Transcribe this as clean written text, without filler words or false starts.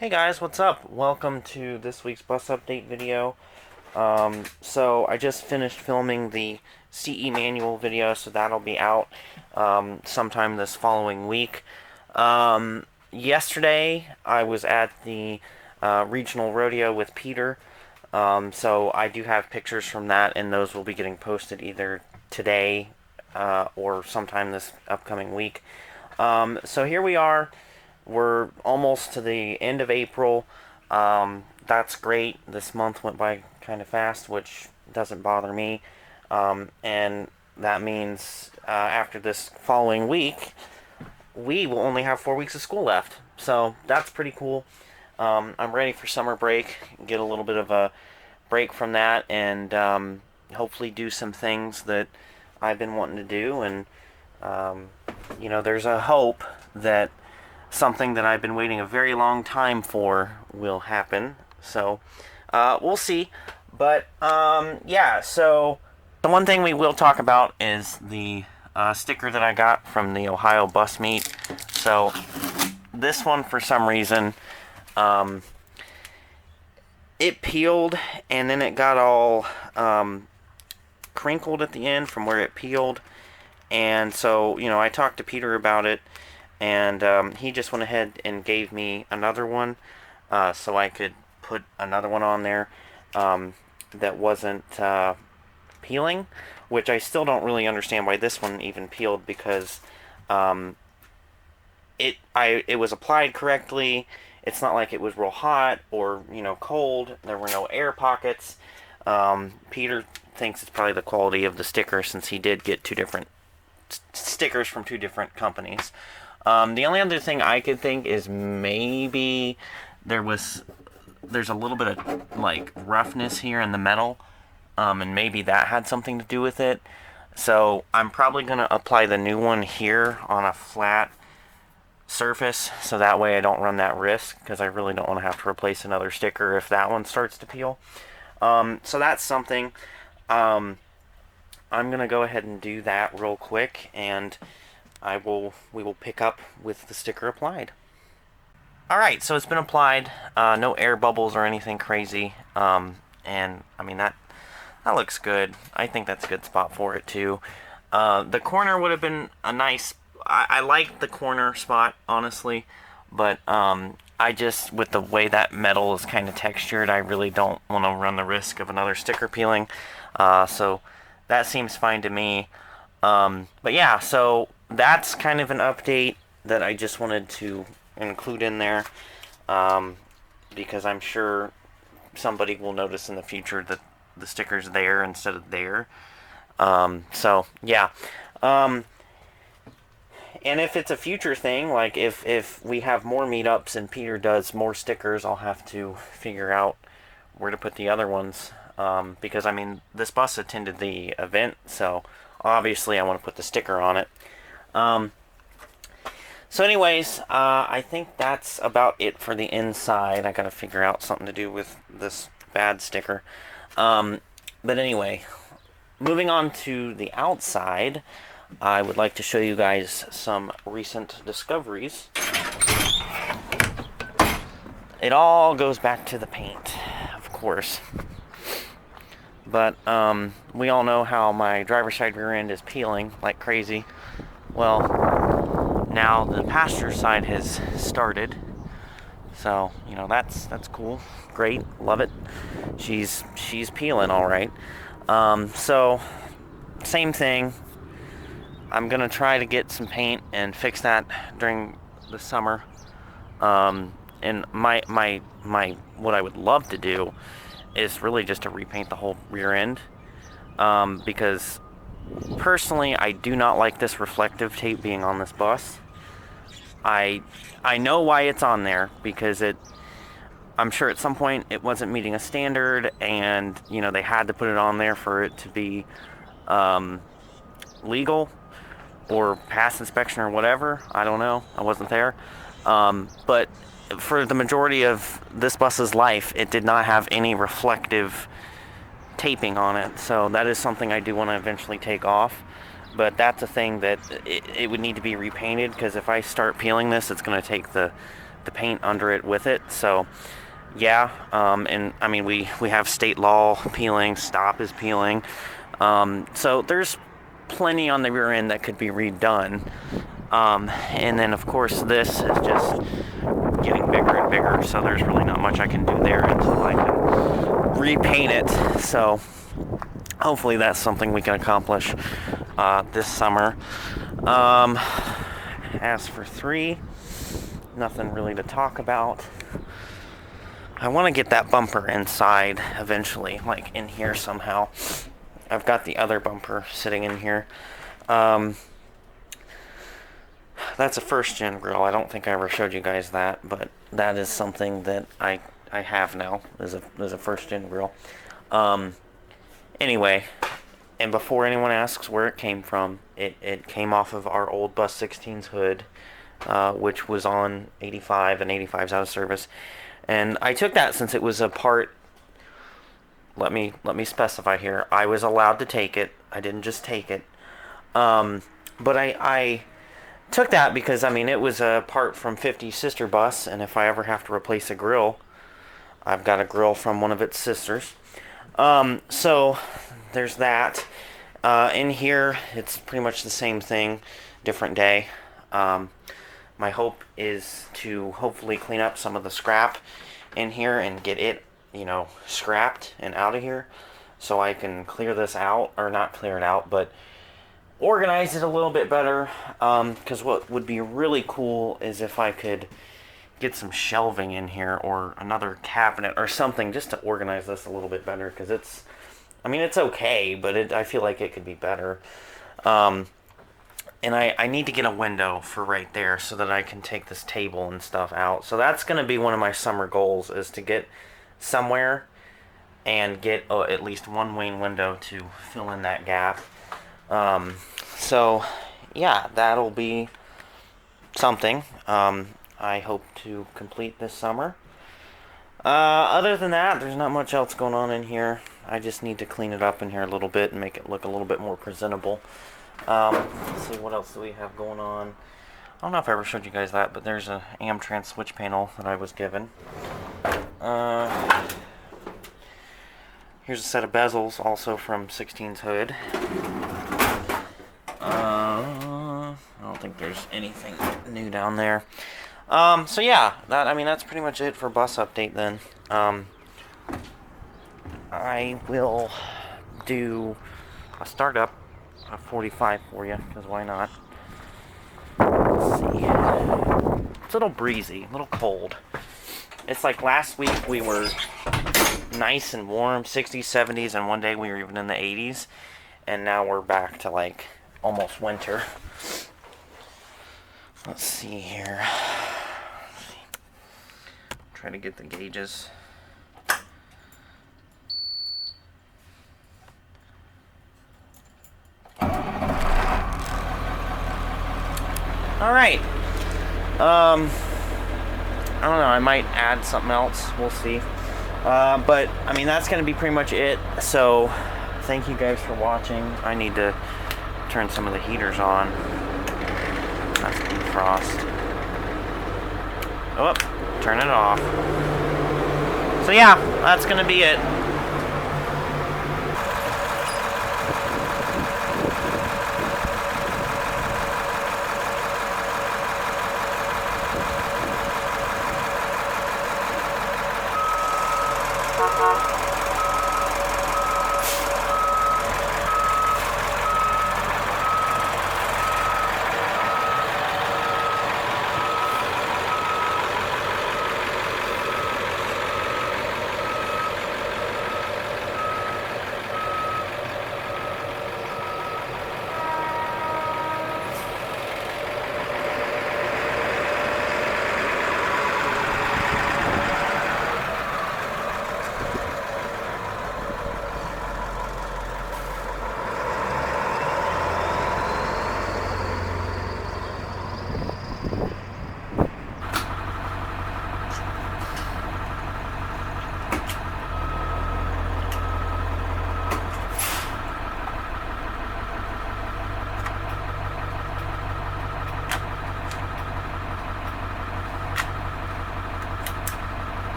Hey guys, what's up? Welcome to this week's bus update video. So I just finished filming the CE manual video, so that'll be out sometime this following week. Yesterday I was at the regional rodeo with Peter, so I do have pictures from that, and those will be getting posted either today or sometime this upcoming week. So here we are. We're almost to the end of April. That's great. This month went by kind of fast, which doesn't bother me. And that means after this following week, we will only have 4 weeks of school left. So that's pretty cool. I'm ready for summer break, get a little bit of a break from that, and hopefully do some things that I've been wanting to do. And, there's a hope that something that I've been waiting a very long time for will happen. So, we'll see. But, so the one thing we will talk about is the sticker that I got from the Ohio Bus Meet. So, this one, for some reason, it peeled, and then it got all crinkled at the end from where it peeled. And so, I talked to Peter about it, and he just went ahead and gave me another one so I could put another one on there that wasn't peeling, which I still don't really understand why this one even peeled, because it was applied correctly. It's not like it was real hot or cold. There were no air pockets. Peter thinks it's probably the quality of the sticker, since he did get two different stickers from two different companies. The only other thing I could think is maybe there's a little bit of like roughness here in the metal, and maybe that had something to do with it. So I'm probably going to apply the new one here on a flat surface, so that way I don't run that risk, because I really don't want to have to replace another sticker if that one starts to peel. So that's something. I'm going to go ahead and do that real quick, and we will pick up with the sticker applied. Alright, so it's been applied. No air bubbles or anything crazy. And I mean, that looks good. I think that's a good spot for it too. The corner would have been a nice... I like the corner spot, honestly, but I just, with the way that metal is kind of textured, I really don't want to run the risk of another sticker peeling. So that seems fine to me. But yeah, so that's kind of an update that I just wanted to include in there, because I'm sure somebody will notice in the future that the sticker's there instead of there. So yeah. And if it's a future thing, like if we have more meetups and Peter does more stickers, I'll have to figure out where to put the other ones. Because, I mean, this bus attended the event, so obviously I want to put the sticker on it. So anyways, I think that's about it for the inside. I gotta figure out something to do with this bad sticker. But anyway, moving on to the outside, I would like to show you guys some recent discoveries. It all goes back to the paint, of course. But we all know how my driver's side rear end is peeling like crazy. Well, now the passenger side has started. So, that's cool. Great. Love it. She's peeling all right. So, same thing. I'm going to try to get some paint and fix that during the summer. And my what I would love to do is really just to repaint the whole rear end. Because personally, I do not like this reflective tape being on this bus. I know why it's on there, because I'm sure at some point it wasn't meeting a standard, and they had to put it on there for it to be legal or pass inspection or whatever. I don't know. I wasn't there. But for the majority of this bus's life, it did not have any reflective taping on it. So that is something I do want to eventually take off. But that's a thing that it would need to be repainted, because if I start peeling this, it's going to take the the paint under it with it. So yeah, and I mean we have state law peeling, stop is peeling, so there's plenty on the rear end that could be redone. And then of course this is just getting bigger and bigger, so there's really not much I can do there until I can repaint it. So hopefully that's something we can accomplish this summer. As for 3, nothing really to talk about. I want to get that bumper inside eventually, like in here somehow. I've got the other bumper sitting in here. That's a first-gen grill. I don't think I ever showed you guys that, but that is something that I have now, is a first-gen grill. Anyway, and before anyone asks where it came from, it came off of our old Bus 16's hood, which was on 85, and 85's out of service. And I took that since it was a part. Let me specify here. I was allowed to take it. I didn't just take it. But I took that because, I mean, it was a part from 50's sister bus, and if I ever have to replace a grill, I've got a grill from one of its sisters. So there's that. In here, it's pretty much the same thing, different day. My hope is to hopefully clean up some of the scrap in here and get it, you know, scrapped and out of here, so I can clear this out, or not clear it out, but organize it a little bit better. Because what would be really cool is if I could get some shelving in here, or another cabinet or something, just to organize this a little bit better, because it's, I mean, it's okay, but I feel like it could be better. And I need to get a window for right there so that I can take this table and stuff out. So that's going to be one of my summer goals, is to get somewhere and get at least one wing window to fill in that gap. So yeah, that'll be something I hope to complete this summer. Other than that, there's not much else going on in here. I just need to clean it up in here a little bit and make it look a little bit more presentable. Let's see, what else do we have going on? I don't know if I ever showed you guys that, but there's a Amtrans switch panel that I was given. Here's a set of bezels, also from 16's hood. I don't think there's anything new down there. So yeah, that's pretty much it for bus update then. I will do a startup of 45 for you, because why not? Let's see. It's a little breezy, a little cold. It's like last week we were nice and warm, 60s, 70s, and one day we were even in the 80s, and now we're back to like almost winter. Let's see here. Try to get the gauges. Alright. I don't know, I might add something else. We'll see. But, I mean, that's going to be pretty much it. So, thank you guys for watching. I need to turn some of the heaters on. That's defrost. Oh, turn it off. So, yeah, that's going to be it.